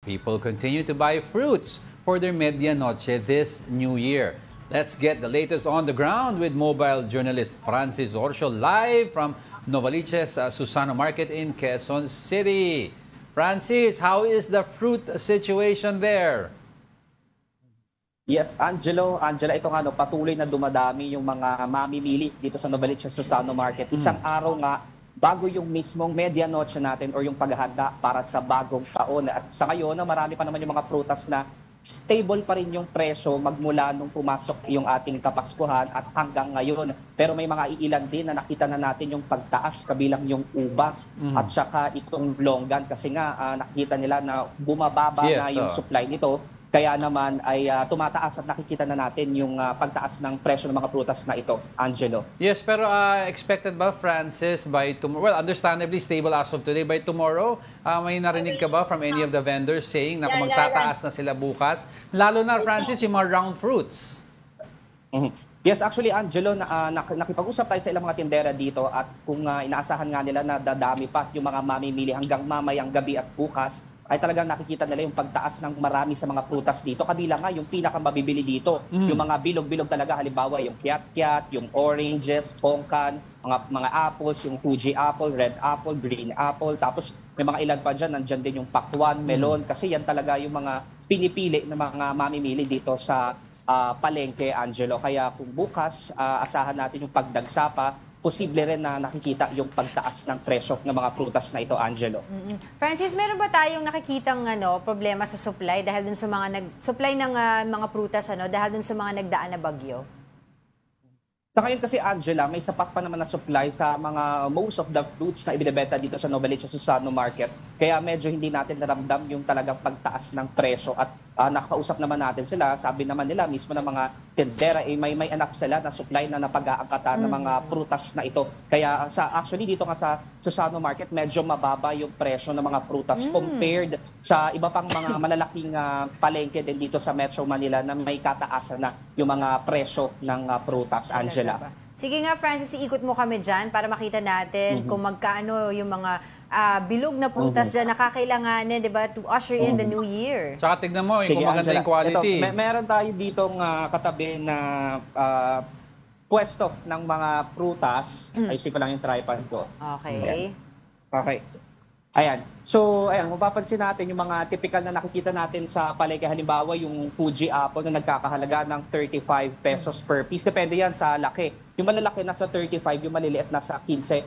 People continue to buy fruits for their medianoche this new year. Let's get the latest on the ground with mobile journalist Francis Orcio live from Novaliches Susano Market in Quezon City. Francis, how is the fruit situation there? Yes, Angela, ito nga patuloy na dumadami yung mga mamimili dito sa Novaliches Susano Market. Isang araw nga bago yung mismong medianoche natin or yung paghahanda para sa bagong taon. At sa ngayon, marami pa naman yung mga prutas na stable pa rin yung presyo magmula nung pumasok yung ating Kapaskuhan at hanggang ngayon. Pero may mga iilan din na nakita na natin yung pagtaas kabilang yung ubas at saka itong longgan kasi nga nakita nila na bumababa na yung supply nito. Kaya naman ay tumataas at nakikita na natin yung pagtaas ng presyo ng mga prutas na ito, Angelo. Yes, pero expected ba, Francis, by tomorrow? Well, understandably stable as of today. By tomorrow, may narinig ka ba from any of the vendors saying na kung magtataas na sila bukas? Lalo na, Francis, yung mga round fruits. Yes, actually, Angelo, nakipag-usap tayo sa ilang mga tindera dito at kung inaasahan nga nila na dadami pa yung mga mamimili hanggang mamayang gabi at bukas, ay talagang nakikita nila yung pagtaas ng marami sa mga prutas dito. Kabila nga yung pinakamabibili dito, yung mga bilog-bilog talaga, halimbawa yung kiat-kiat, yung oranges, pongkan, mga apples, yung Fuji apple, red apple, green apple, tapos may mga ilan pa dyan, nandyan din yung pakwan, melon, kasi yan talaga yung mga pinipili ng mga mamimili dito sa palengke, Angelo. Kaya kung bukas, asahan natin yung pagdagsa pa, posible rin na nakikita yung pagtaas ng presyo ng mga prutas na ito, Angelo. Francis, meron ba tayong nakikitang problema sa supply dahil dun sa mga supply ng mga prutas dahil dun sa mga nagdaan na bagyo? Sa ngayon kasi, Angela, may sapat pa naman na supply sa mga most of the fruits na ibinebenta dito sa Novaliches Susano Market. Kaya medyo hindi natin naramdam yung talagang pagtaas ng presyo. At nakakausap naman natin sila, sabi naman nila mismo ng mga tindera, may enough sila na supply na napag-aangkatan ng mga prutas na ito. Kaya actually dito nga sa Susano Market, medyo mababa yung presyo ng mga prutas compared sa iba pang mga malalaking palengke din dito sa Metro Manila na may kataasan na yung mga presyo ng prutas, Angela. Sige nga, Francis, iikot mo kami dyan para makita natin kung magkano yung mga bilog na prutas dyan na kakailanganin, di ba, to usher in the new year. Tsaka tignan mo, kung maganda yung quality. Ito, meron tayo ditong katabi na pwesto ng mga prutas. Ayusin ko lang yung tripod ko. Okay. Okay. Ayan. So, ayan, mapapansin natin yung mga typical na nakikita natin sa palengke. Halimbawa, yung Fuji apple na nagkakahalaga ng 35 pesos per piece. Depende yan sa laki. Yung malalaki nasa 35, yung maliliit nasa 15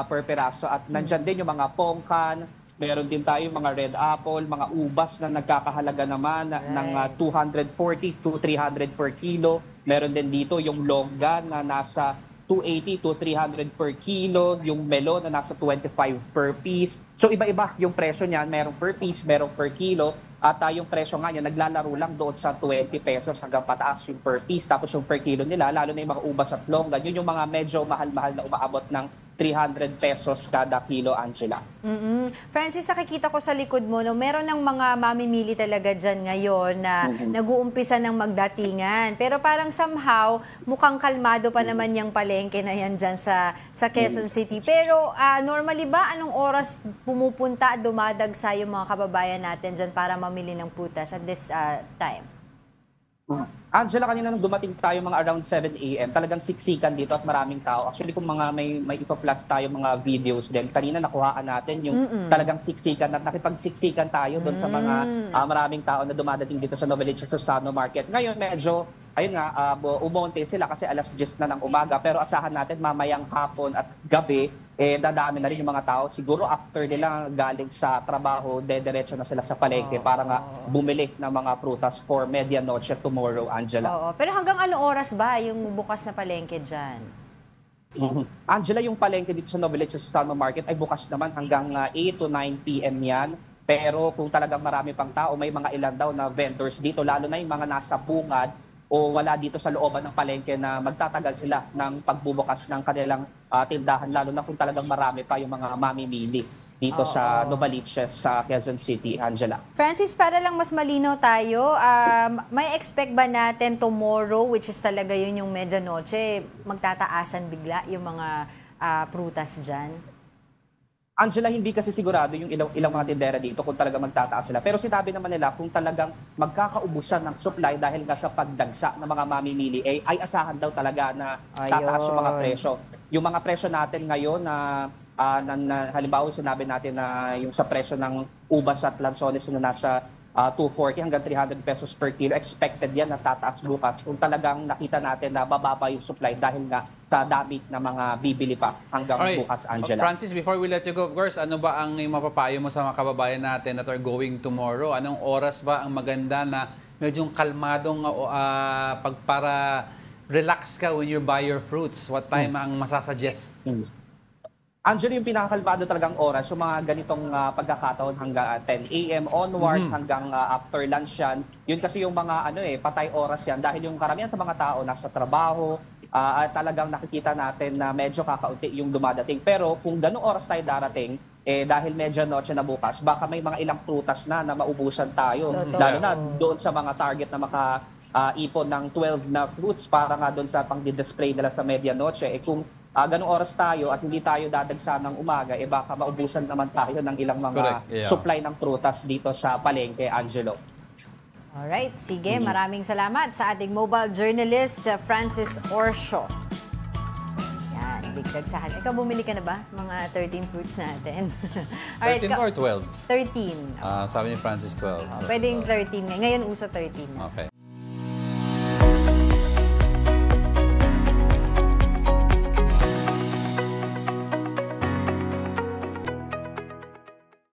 per peraso. At nandyan din yung mga pongkan. Meron din tayo yung mga red apple, mga ubas na nagkakahalaga naman ng 240 to 300 per kilo. Meron din dito yung longgan na nasa 280 to 300 per kilo, yung melon na nasa 25 per piece. So iba-iba yung presyo niyan, merong per piece, merong per kilo, at yung presyo nga niya naglalaro lang doon sa 20 pesos hanggang pataas yung per piece. Tapos yung per kilo nila, lalo na yung mga ubas at longgan, yun yung mga medyo mahal-mahal na umaabot ng 300 pesos kada kilo, Angela. Francis, nakikita ko sa likod mo, meron ng mga mamimili talaga dyan ngayon na nag-uumpisa ng magdatingan. Pero parang somehow, mukhang kalmado pa naman yung palengke na yan dyan sa Quezon City. Pero normally ba, anong oras pumupunta at dumadagsa yung mga kababayan natin dyan para mamili ng prutas at this time? Angela, kanina nung dumating tayo mga around 7 a.m., talagang siksikan dito at maraming tao. Actually, kung may ipa-flash tayo mga videos din, kanina nakuhaan natin yung talagang siksikan at nakipagsiksikan tayo doon sa mga maraming tao na dumadating dito sa Novaliches Susano Market. Ngayon, medyo, ayun nga, umonte sila kasi alas 10 na ng umaga, pero asahan natin mamayang hapon at gabi, dadami na rin yung mga tao. Siguro after nila galing sa trabaho, dediretso na sila sa palengke para nga bumili ng mga prutas for medianoche tomorrow, Angela. Oo. Pero hanggang ano oras ba yung bukas na palengke dyan? Angela, yung palengke dito sa Novaliches Susano Market ay bukas naman hanggang 8 to 9 p.m. yan. Pero kung talagang marami pang tao, may mga ilan daw na vendors dito, lalo na yung mga nasa bungad o wala dito sa looban ng palengke na magtatagal sila ng pagbubukas ng kanilang tindahan, lalo na kung talagang marami pa yung mga mamimili dito sa Novaliches, sa Quezon City, Angela. Francis, para lang mas malinaw tayo, may expect ba natin tomorrow, which is talaga yun yung medianoche, magtataasan bigla yung mga prutas dyan? Angela, hindi kasi sigurado yung ilang mga tindera dito kung talaga magtataas sila. Pero sinabi naman nila kung talagang magkakaubusan ng supply dahil nga sa pagdagsa ng mga mamimili, ay asahan daw talaga na tataas yung mga Ayun. presyo. Yung mga presyo natin ngayon na halimbawa sinabi natin na yung sa presyo ng ubas at lansones na nasa 240 hanggang 300 pesos per kilo, expected yan na tataas bukas kung talagang nakita natin na bababa yung supply dahil nga sa dami na mga bibili pa hanggang Alright. bukas, Angela. Francis, before we let you go, of course, ano ba ang mapapayo mo sa mga kababayan natin that are going tomorrow? Anong oras ba ang maganda na medyo kalmadong para relax ka when you buy your fruits? What time ang masasuggest? Angelo, yung pinakakalmado talagang oras, yung mga ganitong pagkakataon hanggang 10 a.m. onwards hanggang after lunch yan. Yun kasi yung mga patay oras yan dahil yung karamihan sa mga tao nasa trabaho, at talagang nakikita natin na medyo kakaunti yung dumadating. Pero kung ganung oras tayo darating, dahil medianoche na bukas, baka may mga ilang prutas na maubusan tayo. Totoo. Lalo na doon sa mga target na ipon ng 12 na fruits para nga doon sa pang-display nila sa medianoche. Kung ganung oras tayo at hindi tayo dadagsa ng umaga, baka maubusan naman tayo ng ilang mga Correct, yeah. supply ng prutas dito sa palengke, Angelo. Alright, sige. Maraming salamat sa ating mobile journalist, Francis Orsio. Yan, bigdagsahan. Ikaw, bumili ka na ba? Mga 13 fruits natin. 13 or 12? 13. Sabi ni Francis 12. Pwedeng 13. Ngayon uso 13 na. Okay.